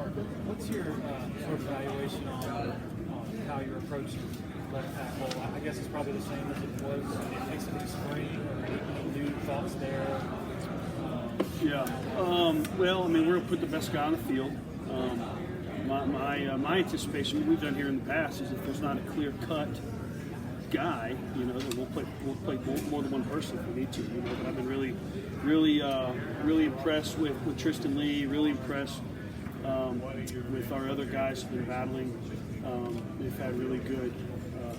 start. What's your sort of evaluation on how you're approaching left tackle? I guess it's probably the same as it was exiting spring. Any new thoughts there? Well, I mean, we're going to put the best guy on the field. My anticipation, what we've done here in the past, is if there's not a clear-cut guy, then we'll play more than one person if we need to. But I've been really impressed with Tristan, Leigh. Really impressed with our other guys who've been battling. They've had really good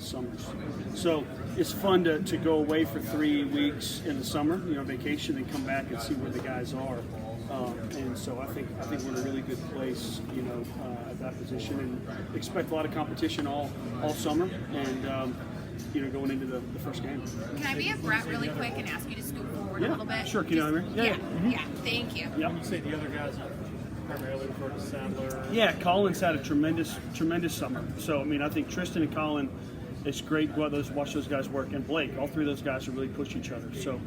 summers. So it's fun to go away for 3 weeks in the summer, vacation, and come back and see where the guys are. And so I think we're in a really good place, at that position, and expect a lot of competition all summer, and going into the first game. Can I be a Brett really quick and ask you to scoot forward a little bit? Sure. Can you hear me? Yeah. Thank you. Yeah. When you say the other guys, primarily refer to Sadler. Yeah, Collin's had a tremendous summer. So I think Tristan and Collin, it's great to watch those guys work, and Blake. All three of those guys are really push each other. So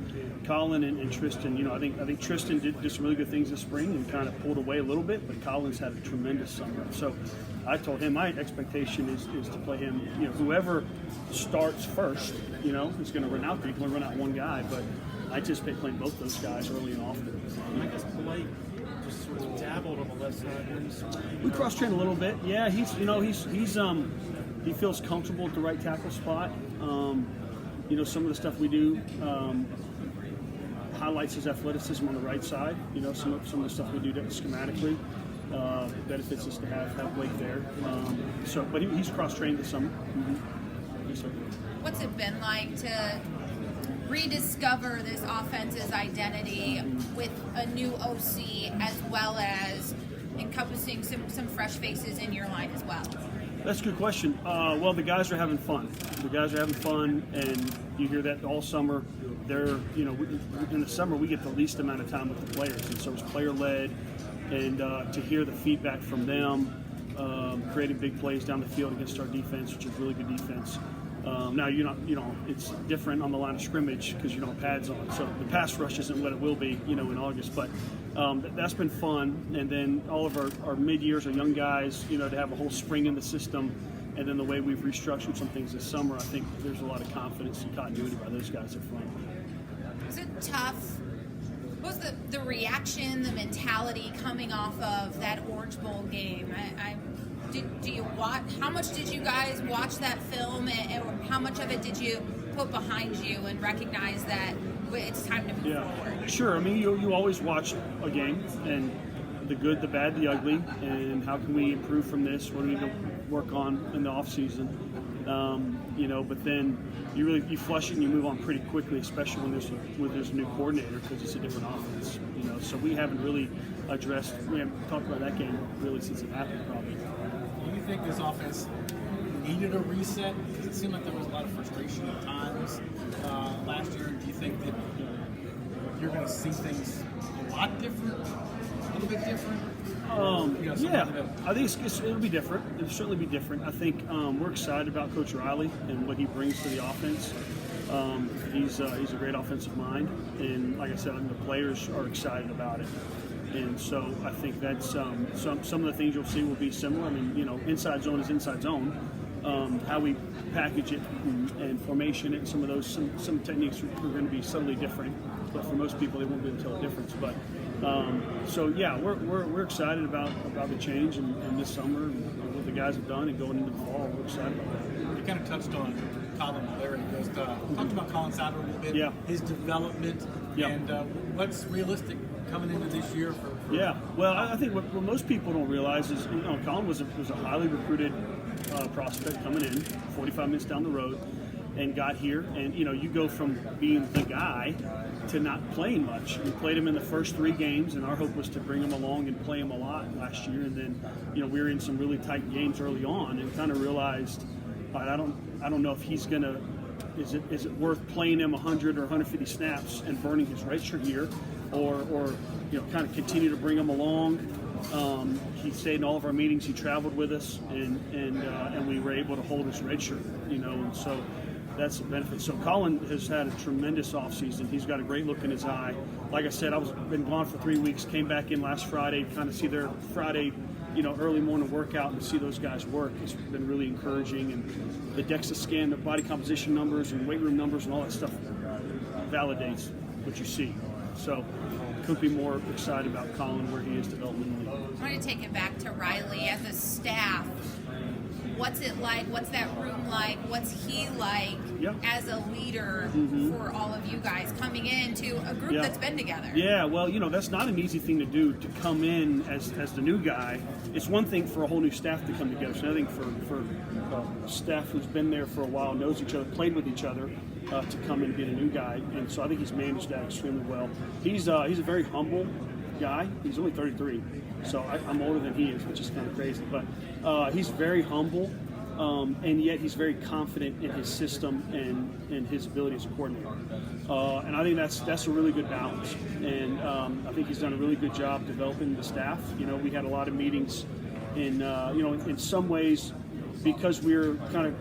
Collin and Tristan, I think Tristan did some really good things this spring and kind of pulled away a little bit, but Collin's had a tremendous summer. So I told him my expectation is to play him. Whoever starts first, is going to run out there. You can only run out one guy, but I anticipate playing both those guys early and often. And I guess Blake just sort of dabbled on the left side when he spring. We cross-train a little bit. Yeah, he feels comfortable at the right tackle spot. Some of the stuff we do highlights his athleticism on the right side. Some of the stuff we do schematically benefits us to have Blake there. But he's cross-trained this summer. Mm-hmm. Yes, sir. What's it been like to rediscover this offense's identity with a new OC, as well as encompassing some fresh faces in your line as well? That's a good question. Well, the guys are having fun. And you hear that all summer. They're, in the summer we get the least amount of time with the players, and so it's player-led. And to hear the feedback from them, creating big plays down the field against our defense, which is really good defense. Now it's different on the line of scrimmage because you don't have pads on, so the pass rush isn't what it will be, in August. But that's been fun, and then all of our mid-years, our young guys, to have a whole spring in the system, and then the way we've restructured some things this summer, I think there's a lot of confidence and continuity by those guys up front. Was it tough? What was the reaction, the mentality coming off of that Orange Bowl game? Do you watch? How much did you guys watch that film, and how much of it did you put behind you and recognize that it's time to move forward? Sure. You always watch a game, and the good, the bad, the ugly, and how can we improve from this? What do we need to work on in the offseason? But then you flush it and you move on pretty quickly, especially when there's a new coordinator, because it's a different offense. So we haven't really talked about that game really since it happened, probably. Do you think this offense needed a reset? Because it seemed like there was a lot of frustration at times last year. Do you think that you're going to see things a lot different, a little bit different? I think it'll be different. It'll certainly be different. I think we're excited about Coach Riley and what he brings to the offense. He's a great offensive mind, and like I said, the players are excited about it. And so I think that's some of the things you'll see will be similar. Inside zone is inside zone. How we package it and formation it, and some of those some techniques are going to be subtly different. But for most people, they won't be able to tell the difference. But we're excited about the change and this summer and what the guys have done, and going into the fall, we're excited about that. You kind of touched on Collin there, and just talked about Collin Sadler a little bit. Yeah. His development and what's realistic coming into this year for Well, I think what most people don't realize is Collin was a highly recruited prospect coming in 45 minutes down the road, and got here, and you go from being the guy to not playing much. We played him in the first 3 games, and our hope was to bring him along and play him a lot last year. And then we were in some really tight games early on, and kind of realized I don't know if he's gonna. Is it worth playing him 100 or 150 snaps and burning his redshirt year, or kind of continue to bring him along? He stayed in all of our meetings. He traveled with us, and we were able to hold his redshirt. And so that's a benefit. So Collin has had a tremendous offseason. He's got a great look in his eye. Like I said, been gone for 3 weeks. Came back in last Friday, kind of see their Friday early morning workout and see those guys work. It's been really encouraging, and the DEXA scan, the body composition numbers and weight room numbers and all that stuff validates what you see. So couldn't be more excited about Collin, where he is developmentally. I want to take it back to Riley. As a staff, what's it like? What's that room like? What's he like as a leader for all of you guys coming into a group that's been together? Yeah, well, that's not an easy thing to do, to come in as the new guy. It's one thing for a whole new staff to come together. It's another thing for staff who's been there for a while, knows each other, played with each other, to come in and be a new guy. And so I think he's managed that extremely well. He's a very humble guy. He's only 33, so I'm older than he is, which is kind of crazy. But he's very humble, and yet he's very confident in his system and his ability as a coordinator. And I think that's a really good balance. And I think he's done a really good job developing the staff. We had a lot of meetings in some ways, because we were kind of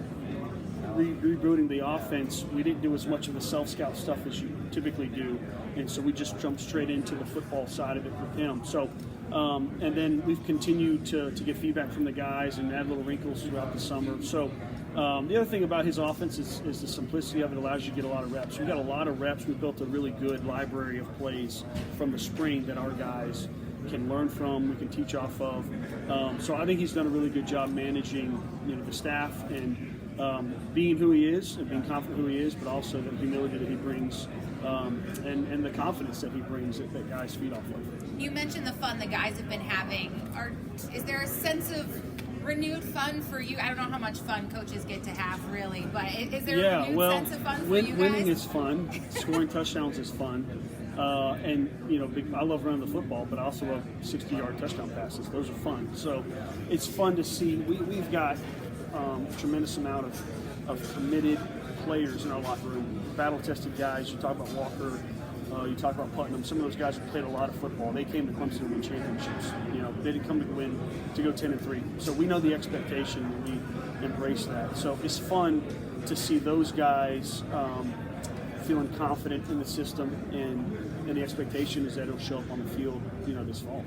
rebooting the offense, we didn't do as much of the self-scout stuff as you typically do, and so we just jumped straight into the football side of it with him. So, and then we've continued to get feedback from the guys and add little wrinkles throughout the summer. So the other thing about his offense is the simplicity of it allows you to get a lot of reps. We got a lot of reps. We built a really good library of plays from the spring that our guys can learn from, we can teach off of. So I think he's done a really good job managing the staff and being who he is and being confident who he is, but also the humility that he brings and the confidence that he brings that guys feed off of. You mentioned the fun the guys have been having. Is there a sense of renewed fun for you? I don't know how much fun coaches get to have, really, but is there a renewed sense of fun for you guys? Winning is fun. Scoring touchdowns is fun. And I love running the football, but I also love 60-yard touchdown passes. Those are fun. So it's fun to see. We've got a tremendous amount of committed players in our locker room, battle-tested guys. You talk about Walker, you talk about Putnam. Some of those guys have played a lot of football. They came to Clemson to win championships. They didn't come to go 10-3. So we know the expectation, and we embrace that. So it's fun to see those guys feeling confident in the system, and the expectation is that it'll show up on the field, this fall.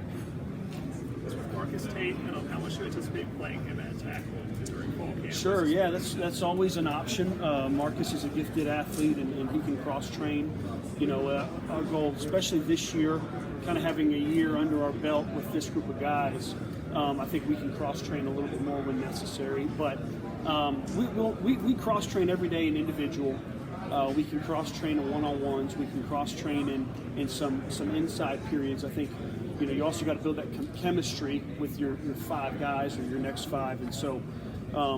Marcus Tate, how much do you anticipate playing him at tackle during fall camp? Sure, yeah, that's always an option. Marcus is a gifted athlete, and he can cross-train. Our goal, especially this year, kind of having a year under our belt with this group of guys, I think we can cross-train a little bit more when necessary. But we cross-train every day in individual. We can cross-train in one-on-ones. We can cross-train in some inside periods. I think you also got to build that chemistry with your 5 guys or your next 5, and so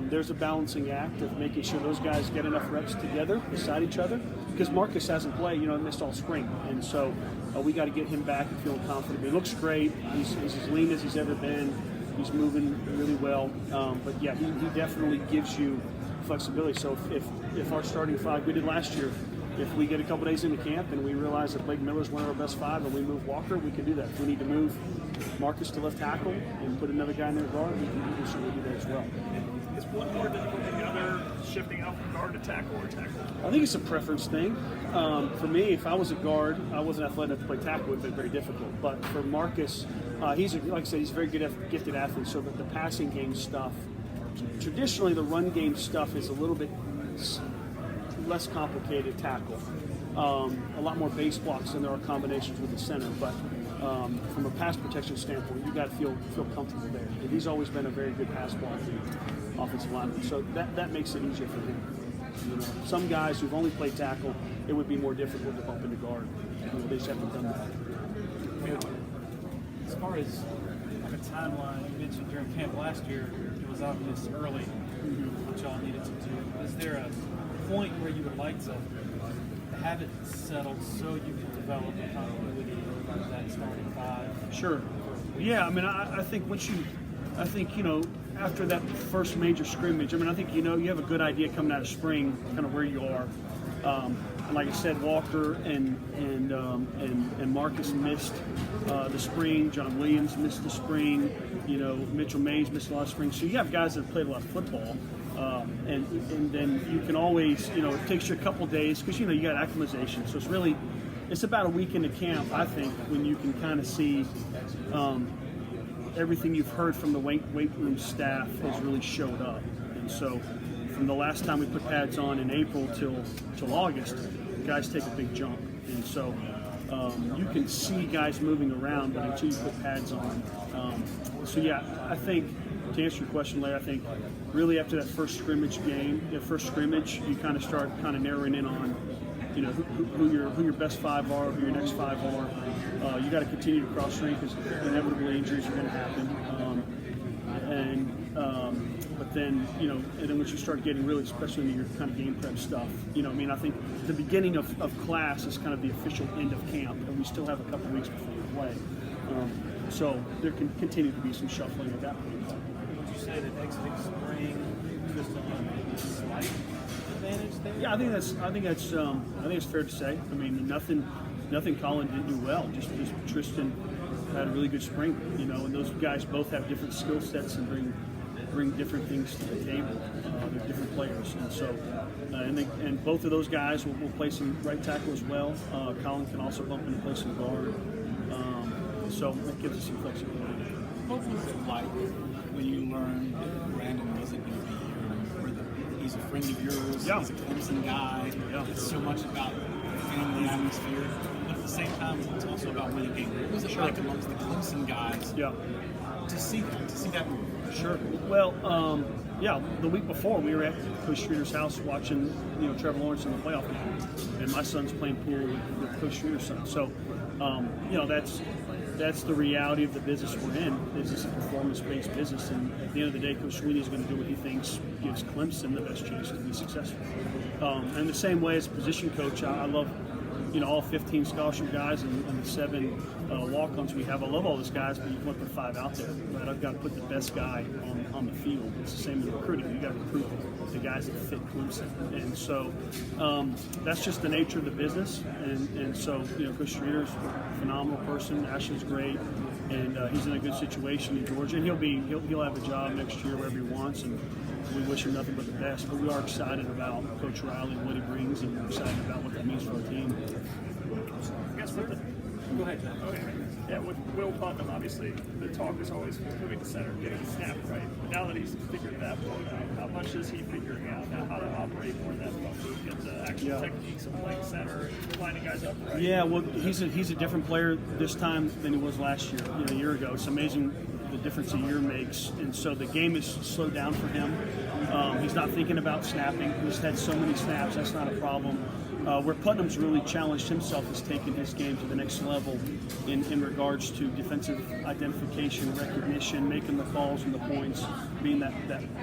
there's a balancing act of making sure those guys get enough reps together beside each other, because Marcus hasn't played, missed all spring, and so we got to get him back and feeling confident. He looks great. He's as lean as he's ever been. He's moving really well, but yeah, he definitely gives you flexibility. So if our starting 5 we did last year, if we get a couple days into camp and we realize that Blake Miller's one of our best 5 and we move Walker, we can do that. If we need to move Marcus to left tackle and put another guy in there guard, we can certainly do that as well. Is one more difficult than the other, shifting out from guard to tackle or tackle? I think it's a preference thing. For me, if I was a guard, I wasn't athletic enough to play tackle, it would have been very difficult. But for Marcus, like I said, he's a very gifted athlete, so that the passing game stuff, traditionally the run game stuff is a little bit less complicated tackle. A lot more base blocks than there are combinations with the center, but from a pass protection standpoint, you got to feel comfortable there. And he's always been a very good pass blocking offensive lineman, so that makes it easier for him. Some guys who've only played tackle, it would be more difficult to bump into guard. They just haven't done that. As far as like a timeline, you mentioned during camp last year, it was obvious early what y'all needed to do. Is there a point where you would like to have it settled so you can develop a continuity of that starting 5? Sure. Yeah, I think after that first major scrimmage, I think you have a good idea coming out of spring, kind of where you are. And like I said, Walker and Marcus missed the spring. John Williams missed the spring. Mitchell Mays missed a lot of spring. So you have guys that have played a lot of football. And then you can always, it takes you a couple days because, you got acclimatization. So it's about a week into camp, I think, when you can kind of see everything you've heard from the weight room staff has really showed up. And so from the last time we put pads on in April till August, guys take a big jump. And so you can see guys moving around, but until you put pads on. So yeah, I think to answer your question, Leigh, I think really after that first scrimmage, you kind of start narrowing in on, you know, who your best five are, who your next five are. You got to continue to cross train because inevitably injuries are going to happen. But then, you know, and then once you start getting really, especially into your kind of game prep stuff, you know, I mean, I think the beginning of class is kind of the official end of camp, and we still have a couple weeks before we play. So there can continue to be some shuffling at that point. Would you say that exiting spring, Tristan maybe a slight advantage there? Yeah, I think it's fair to say. I mean, nothing Collin didn't do well. Just Tristan had a really good spring, you know, and those guys both have different skill sets and bring different things to the table. They're different players, and so and both of those guys will play some right tackle as well. Collin can also bump in and play some guard, so that gives us some flexibility. What was it like when you learned that Brandon wasn't going to be here? He's a friend of yours. Yeah. He's a Clemson guy. Yeah. It's so much about family atmosphere, but at the same time, it's also about winning games. What was it like amongst the Clemson guys? Yeah. To see that move? Sure. Well, the week before we were at Coach Streeter's house watching, you know, Trevor Lawrence in the playoff game, and my son's playing pool with Coach Streeter's son. So, you know, that's the reality of the business we're in. Is it's a performance-based business, and at the end of the day, Coach Sweeney is going to do what he thinks gives Clemson the best chance to be successful. And the same way as a position coach, I love, you know, all 15 scholarship guys and the 7 walk-ons we have. I love all those guys, but you want the 5 out there. Right? I've got to put the best guy on the field. It's the same in recruiting. You got to recruit the guys that fit Clemson, and so that's just the nature of the business. And so, you know, Coach Streeter's a phenomenal person. Ashley's great, and he's in a good situation in Georgia. And he'll have a job next year wherever he wants, and we wish him nothing but the best. But we are excited about Coach Riley and what he brings, and we're excited about what that means for our team. I guess with the, go ahead. Okay. Yeah, with Will Putnam, obviously, the talk is always moving to center, getting the snap right. But now that he's figured that one out, how much is he figuring out now how to operate more in that mode, get the actual techniques of playing center and lining guys up right? Yeah, well, he's a different player this time than he was last year, you know, a year ago. It's amazing the difference a year makes, and so the game is slowed down for him. He's not thinking about snapping. He's had so many snaps, that's not a problem. Where Putnam's really challenged himself is taking his game to the next level in regards to defensive identification, recognition, making the calls and the points, being that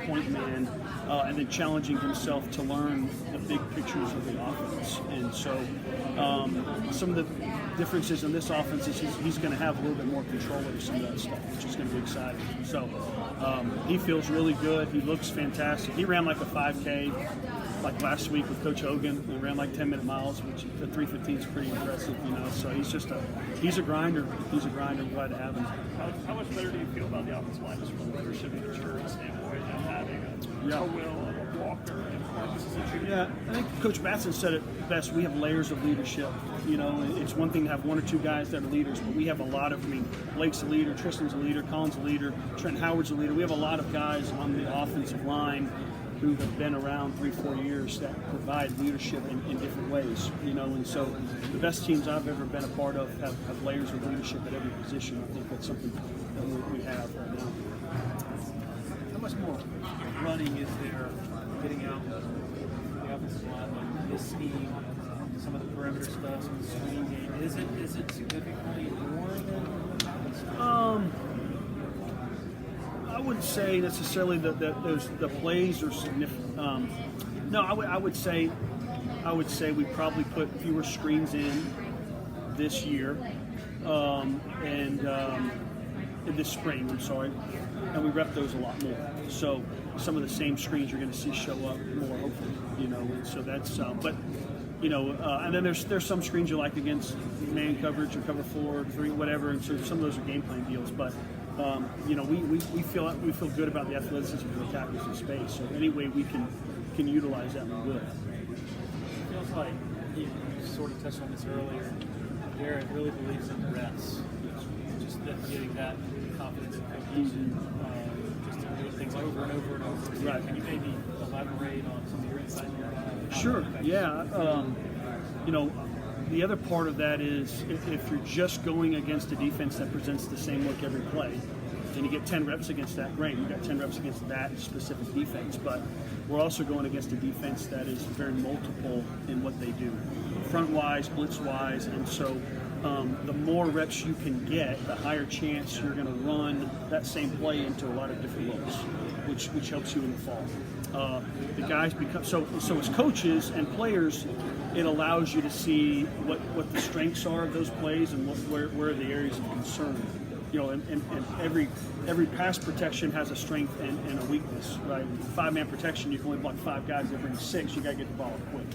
point man, and then challenging himself to learn the big pictures of the offense. And so some of the differences in this offense is he's going to have a little bit more control over some of that stuff, which is going to be exciting. So he feels really good. He looks fantastic. He ran like a 5K like last week with Coach Hogan. He ran like 10-minute miles, which at 3:15 is pretty impressive, you know. So he's a grinder. He's a grinder. I'm glad to have him. How much better do you feel about the offensive line just from a leadership and maturity standpoint now having a Will and a Walker and Marcus as a junior? Yeah, I think Coach Batson said it best. We have layers of leadership. You know, it's one thing to have 1 or 2 guys that are leaders, but we have a lot of, Blake's a leader, Tristan's a leader, Collin's a leader, Trent Howard's a leader. We have a lot of guys on the offensive line who have been around 3-4 years that provide leadership in different ways, you know, and so the best teams I've ever been a part of have layers of leadership at every position. I think that's something that we have right now. How much more running is there getting out the offensive line, like this scheme, some of the perimeter stuff, some of the screen game? Is it significantly more than? I wouldn't say necessarily that the plays are significant. No, I would say we probably put fewer screens in this year and this spring. I'm sorry, and we rep those a lot more. So some of the same screens you're going to see show up more, hopefully. You know, and so that's but. You know, and then there's some screens you like against man coverage or cover 4 or 3, whatever, and so some of those are game plan deals. But you know, we feel good about the athleticism of the tackles in space. So any way we can utilize that, we will. It feels like you sort of touched on this earlier. Garrett really believes in the reps. Just that getting that confidence and cohesion, just to do things over and over and over again. Right. Can you maybe elaborate on some of your insight on that? Sure. Yeah. The other part of that is if you're just going against a defense that presents the same look every play, and you get 10 reps against that, great. You got 10 reps against that specific defense, but we're also going against a defense that is very multiple in what they do, front-wise, blitz-wise, and so the more reps you can get, the higher chance you're going to run that same play into a lot of different looks, which helps you in the fall. The guys become so as coaches and players, it allows you to see what the strengths are of those plays and where are the areas of concern. And every pass protection has a strength and a weakness, right? 5-man protection, you can only block 5 guys. If you're 6, you got to get the ball quick.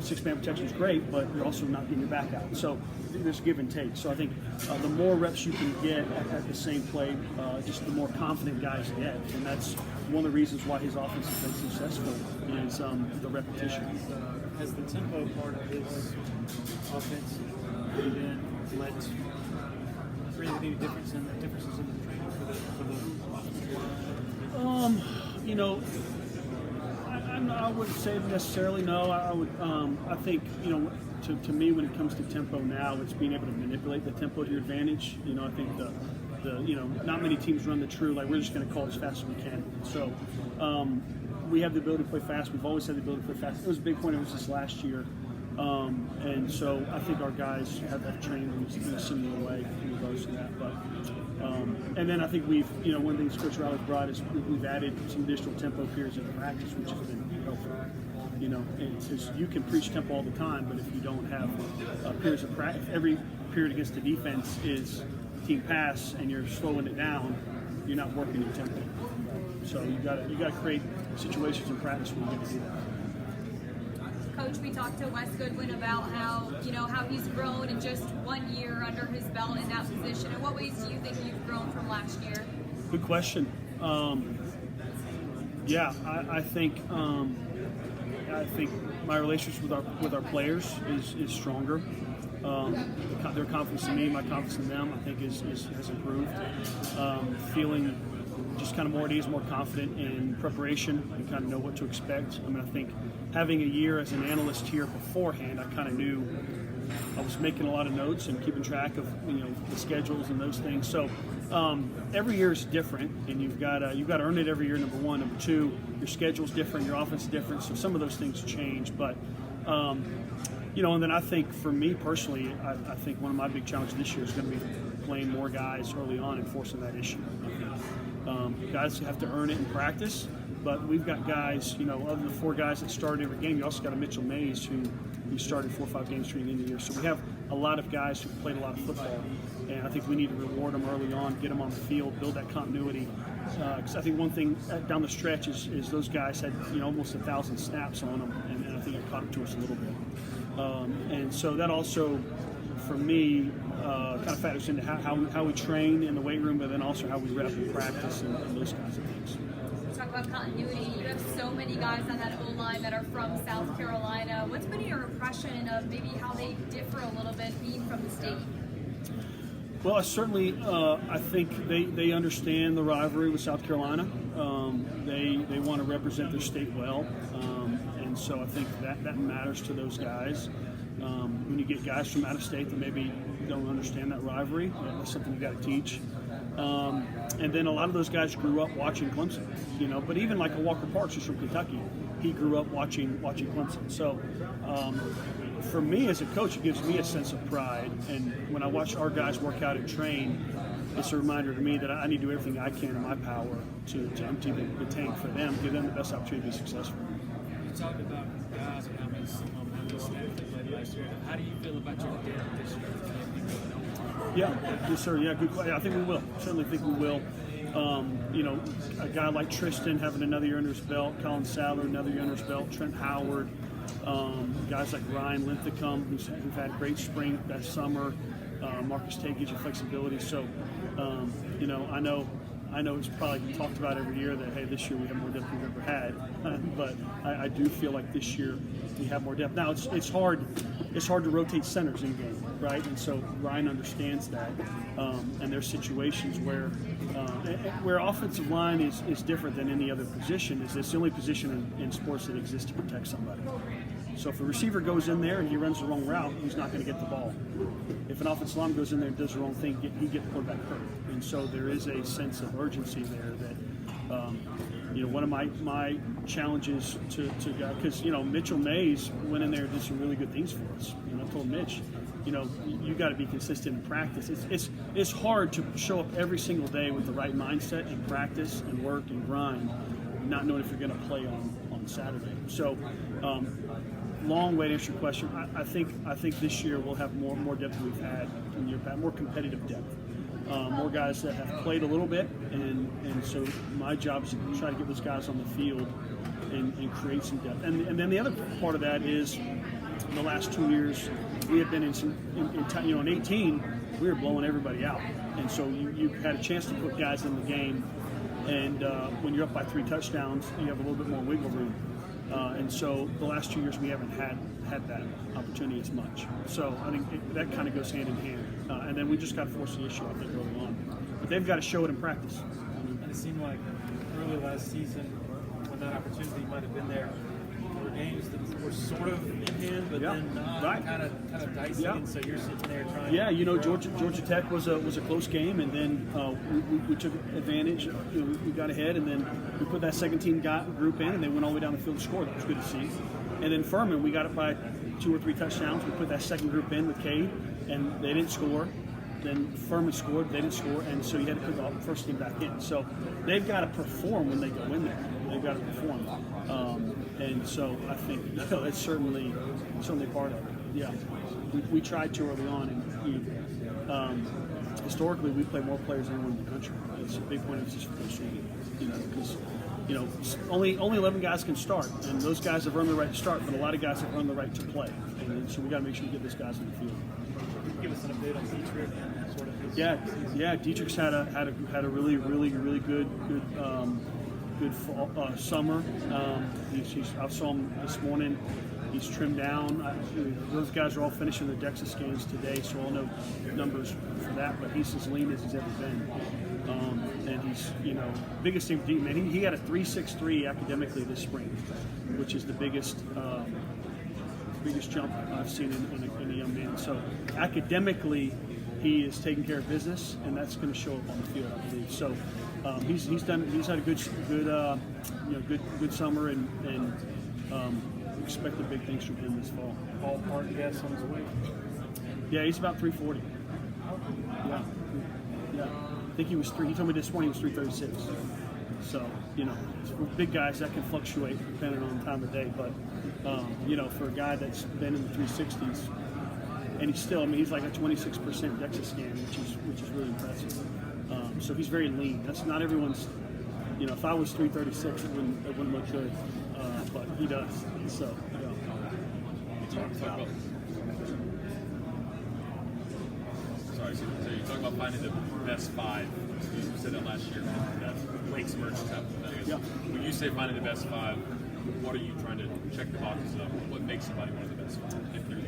6-man protection is great, but you're also not getting your back out. So there's give and take. So I think the more reps you can get at the same play, just the more confident guys get, and that's one of the reasons why his offense has been successful is the repetition. Has the tempo part of his offense been led to any differences in the training for the I wouldn't say necessarily no. I would. I think to me when it comes to tempo now, it's being able to manipulate the tempo to your advantage. I think not many teams run the true like we're just going to call it as fast as we can. So we have the ability to play fast. We've always had the ability to play fast. It was a big point. It was this last year. And so I think our guys have trained in a similar way in regards to that. But and then I think we've, one of the things Coach Riley brought is we've added some additional tempo periods in practice, which has been helpful. Because you can preach tempo all the time, but if you don't have periods of practice, every period against the defense is team pass, and you're slowing it down, you're not working your tempo. So you got to create situations in practice where you get to do that. Coach, we talked to Wes Goodwin about how he's grown in just 1 year under his belt in that position. In what ways do you think you've grown from last year? Good question. I think my relationship with our players is stronger. Their confidence in me, my confidence in them, I think has improved. Feeling just kind of more at ease, more confident in preparation, and kind of know what to expect. I think having a year as an analyst here beforehand, I kind of knew I was making a lot of notes and keeping track of the schedules and those things. So every year is different, and you've got to earn it every year. Number one, number two, your schedule's different, your offense is different. So some of those things change, but and then I think for me personally, I think one of my big challenges this year is going to be playing more guys early on and forcing that issue. Guys have to earn it in practice, but we've got guys, other than the 4 guys that started every game, you also got a Mitchell Mays who started 4 or 5 games during the end of the year. So we have a lot of guys who played a lot of football, and I think we need to reward them early on, get them on the field, build that continuity. Because I think one thing down the stretch is those guys had almost 1,000 snaps on them, and I think it caught up to us a little bit. And so that also, for me, kind of factors into how we train in the weight room, but then also how we rep in practice and those kinds of things. Talk about continuity. You have so many guys on that O-line that are from South Carolina. What's been your impression of maybe how they differ a little bit being from the state? Well, I think they understand the rivalry with South Carolina. They want to represent their state well, and so I think that matters to those guys. When you get guys from out of state that maybe don't understand that rivalry, that's something you got to teach. And then a lot of those guys grew up watching Clemson, But even like a Walker Parks, who's from Kentucky, he grew up watching Clemson. So for me as a coach, it gives me a sense of pride. And when I watch our guys work out and train, it's a reminder to me that I need to do everything I can in my power to empty the tank for them, give them the best opportunity to be successful. You talked about guys and how many snaps they played last year. How do you feel about your depth this year? Yes, sir. Yeah, good question. I think we will. Certainly think we will. A guy like Tristan having another year under his belt, Collin Sadler another year under his belt, Trent Howard, guys like Ryan Linthicum who've had a great spring that summer, Marcus Tate gives you flexibility. So, I know it's probably talked about every year that, hey, this year we have more depth than we've ever had. But I do feel like this year we have more depth. Now, it's hard to rotate centers in game. right? And so Ryan understands that. And there's situations where offensive line is different than any other position. It's the only position in sports that exists to protect somebody. So if a receiver goes in there and he runs the wrong route, he's not going to get the ball. If an offensive lineman goes in there and does the wrong thing, he get the quarterback hurt. And so there is a sense of urgency there that, one of my challenges to guys, because, Mitchell Mays went in there and did some really good things for us. I told Mitch, you got to be consistent in practice. It's hard to show up every single day with the right mindset and practice and work and grind, not knowing if you're going to play on Saturday. So, long way to answer your question. I think this year we'll have more depth than we've had in year past, more competitive depth. More guys that have played a little bit, and so my job is to try to get those guys on the field and create some depth. And then the other part of that is the last 2 years we have been in 18 we were blowing everybody out, and so you had a chance to put guys in the game, and when you're up by 3 touchdowns, you have a little bit more wiggle room. And so the last 2 years we haven't had that opportunity as much. So I think that kind of goes hand in hand. And then we just got to force the issue, I think, early on. But they've got to show it in practice. And it seemed like early last season, when that opportunity might have been there, there were games that were sort of in hand, but then right. kind of dicey. And so you're sitting there trying. Yeah, Georgia Tech was a close game, and then we took advantage. We got ahead, and then we put that second team group in, and they went all the way down the field to score. That was good to see. And then Furman, we got it by 2 or 3 touchdowns. We put that second group in with Cade, and they didn't score. Then Furman scored, they didn't score, and so you had to put the first team back in. So they've got to perform when they go in there. They've got to perform. And so I think that's certainly part of it. Yeah, we tried to early on, and historically we play more players than anyone in the country. It's a big point of emphasis for Coach because only 11 guys can start, and those guys have earned the right to start, but a lot of guys have earned the right to play, and so we got to make sure we get those guys in the field. Give us an update on Dietrich and sort of his Yeah. Dietrich's had a really good fall, summer. I saw him this morning. He's trimmed down. Those guys are all finishing their DEXA scans today, so I'll know numbers for that. But he's as lean as he's ever been, and he's biggest thing for Dietrich, man. He had a 3.63 academically this spring, which is the biggest jump I've seen in a young man. So academically, he is taking care of business, and that's going to show up on the field, I believe. So he's had a good summer, and expected big things from him this fall. Ballpark guess on his weight? Yeah, he's about 340. Yeah. I think he was he told me this morning he was 336. So, for big guys that can fluctuate depending on the time of day. But, for a guy that's been in the 360s, and he's still, he's like a 26% DEXA scan, which is really impressive. So he's very lean. That's not everyone's, if I was 336, it wouldn't look good. But he does. So, Talk about. Sorry, so you talk about finding the best 5. You said that last year that Lake's merchants have. Yeah. When you say finding the best 5, what are you trying to check the boxes of? What makes somebody one of the best 5? If there's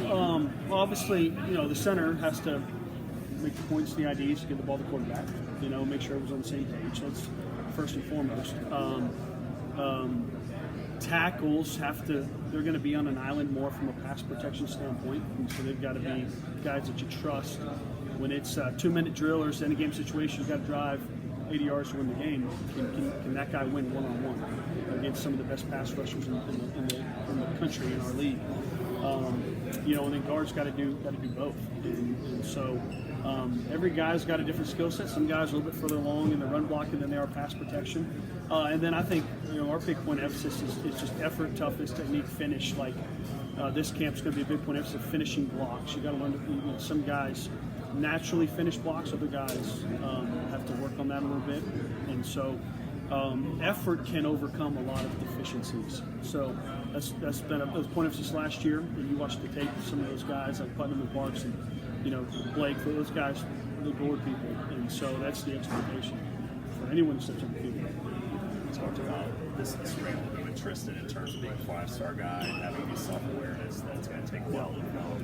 well, obviously, the center has to make the points, the IDs, get the ball to the quarterback. Make sure everyone's on the same page. That's first and foremost. Tackles they're going to be on an island more from a pass protection standpoint, and so they've got to be guys that you trust. When it's a 2-minute drill or it's any game situation, you've got to drive 80 yards to win the game. Can that guy win one-on-one against some of the best pass rushers in the country, in our league? And then guards got to do both. And so every guy's got a different skill set. Some guys are a little bit further along in the run blocking than they are pass protection. And then I think our big point of emphasis is just effort, toughness, technique, finish. Like this camp's going to be a big point of emphasis of finishing blocks. You got to learn to. Some guys naturally finish blocks. Other guys have to work on that a little bit. And so effort can overcome a lot of deficiencies. So that's been a point of emphasis last year. And you watched the tape of some of those guys like Putnam and Parks and Blake. Those guys, they board people, and so that's the expectation for anyone who steps on the field. We talked about this spring with Tristan in terms of being a 5-star guy and having the self-awareness that's going to take a while to develop.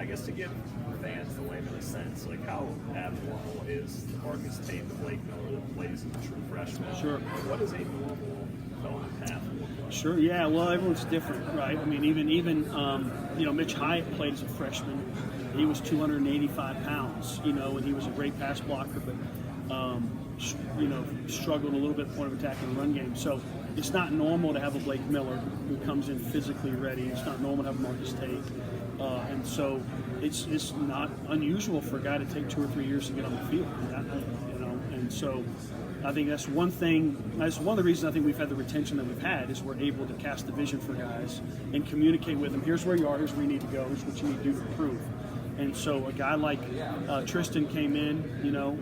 guess to give fans the layman a sense, like how abnormal is the Marcus Tate, the Blake Miller that plays as a true freshman? Sure. What is a normal development path look like? Sure, yeah. Well, everyone's different, right? I mean, even Mitch Hyatt played as a freshman. He was 285 pounds, and he was a great pass blocker, but struggled a little bit point of attack in the run game. So it's not normal to have a Blake Miller who comes in physically ready. It's not normal to have Marcus Tate, and so it's not unusual for a guy to take 2 or 3 years to get on the field. And so I think that's one thing. That's one of the reasons I think we've had the retention that we've had is we're able to cast the vision for guys and communicate with them. Here's where you are. Here's where you need to go. Here's what you need to do to improve. And so a guy like Tristan came in,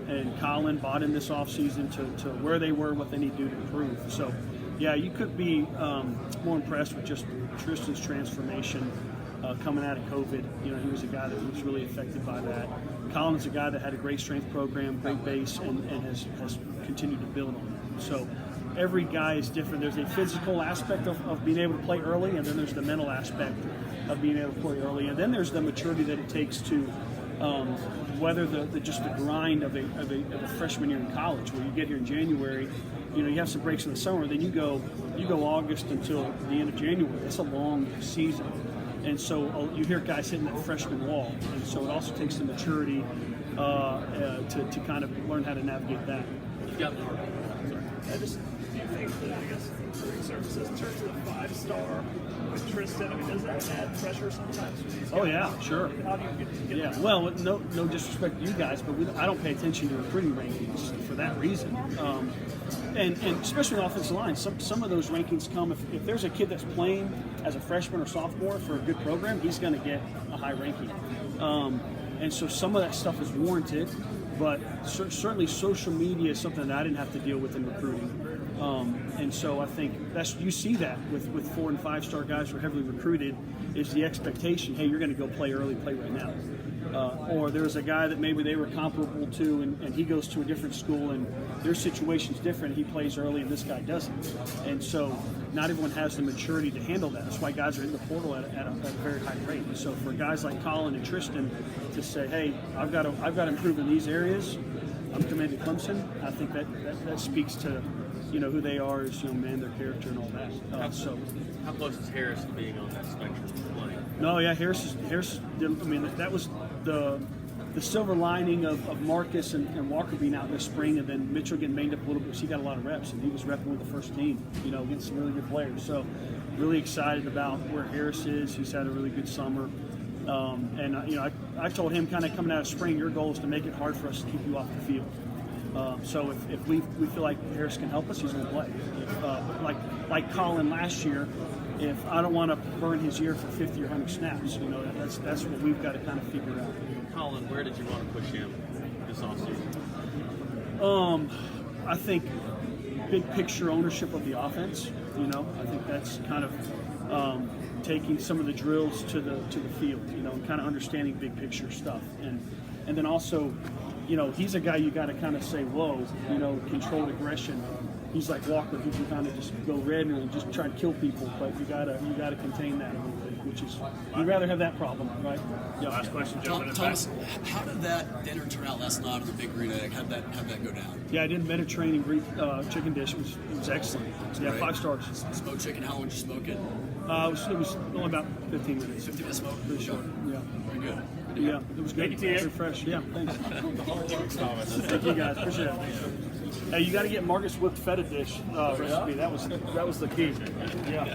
and Collin bought in this offseason to where they were, what they need to do to improve. So, yeah, you could be more impressed with just Tristan's transformation coming out of COVID. He was a guy that was really affected by that. Collin's a guy that had a great strength program, great base, and has continued to build on it. So every guy is different. There's a physical aspect of being able to play early, and then there's the mental aspect of being able to play early, and then there's the maturity that it takes to weather just the grind of a freshman year in college, where you get here in January, you have some breaks in the summer, then you go August until the end of January. That's a long season, and so you hear guys hitting that freshman wall, and so it also takes the maturity to kind of learn how to navigate that. You got more. Sorry. Do you think that, I guess, recruiting services in terms of the 5-star with Tristan, does that add pressure sometimes for these guys? Oh, yeah, sure. How do you get Yeah, well, no disrespect to you guys, but I don't pay attention to recruiting rankings for that reason. And especially on the offensive line, some of those rankings come if there's a kid that's playing as a freshman or sophomore for a good program, he's going to get a high ranking. And so some of that stuff is warranted, but certainly social media is something that I didn't have to deal with in recruiting. And so I think you see that with 4- and 5-star guys who are heavily recruited is the expectation, hey, you're going to go play early, play right now. Or there's a guy that maybe they were comparable to and he goes to a different school and their situation's different, he plays early and this guy doesn't. And so not everyone has the maturity to handle that. That's why guys are in the portal at a very high rate. And so for guys like Collin and Tristan to say, hey, I've got to improve in these areas, I'm committed to Clemson, I think that speaks to who they are as young men, their character, and all that. How close is Harris to being on that spectrum of playing? No, yeah, Harris. That was the silver lining of Marcus and Walker being out in the spring, and then Mitchell getting banged up a little bit. He got a lot of reps, and he was repping with the first team. Against some really good players. So, really excited about where Harris is. He's had a really good summer. I told him kind of coming out of spring, your goal is to make it hard for us to keep you off the field. So if we feel like Harris can help us, he's going to play. Like Collin last year, if I don't want to burn his year for 50 or 100 snaps, that's what we've got to kind of figure out. Collin, where did you want to push him this offseason? I think big picture ownership of the offense. I think that's kind of taking some of the drills to the field. And kind of understanding big picture stuff, and then also. He's a guy you got to kind of say, whoa, controlled aggression. He's like Walker, who can kind of just go red and just try to kill people, but you gotta contain that a little bit, which is you'd rather have that problem, right? Yeah. Last question, gentlemen. Thomas, how did that dinner turn out last night on the Big Green Egg? How'd that go down? Yeah, I did Mediterranean Greek chicken dish. It was excellent. Yeah, great. 5 stars. Smoked chicken. How long did you smoke it? It was only about 15 minutes. 15 minutes smoke. Pretty short. Yeah. Very good. Yeah, it was good. Very fresh. Yeah, thanks. Thank you guys. Appreciate it. Hey, you got to get Marcus whipped feta dish recipe. That was the key. Yeah.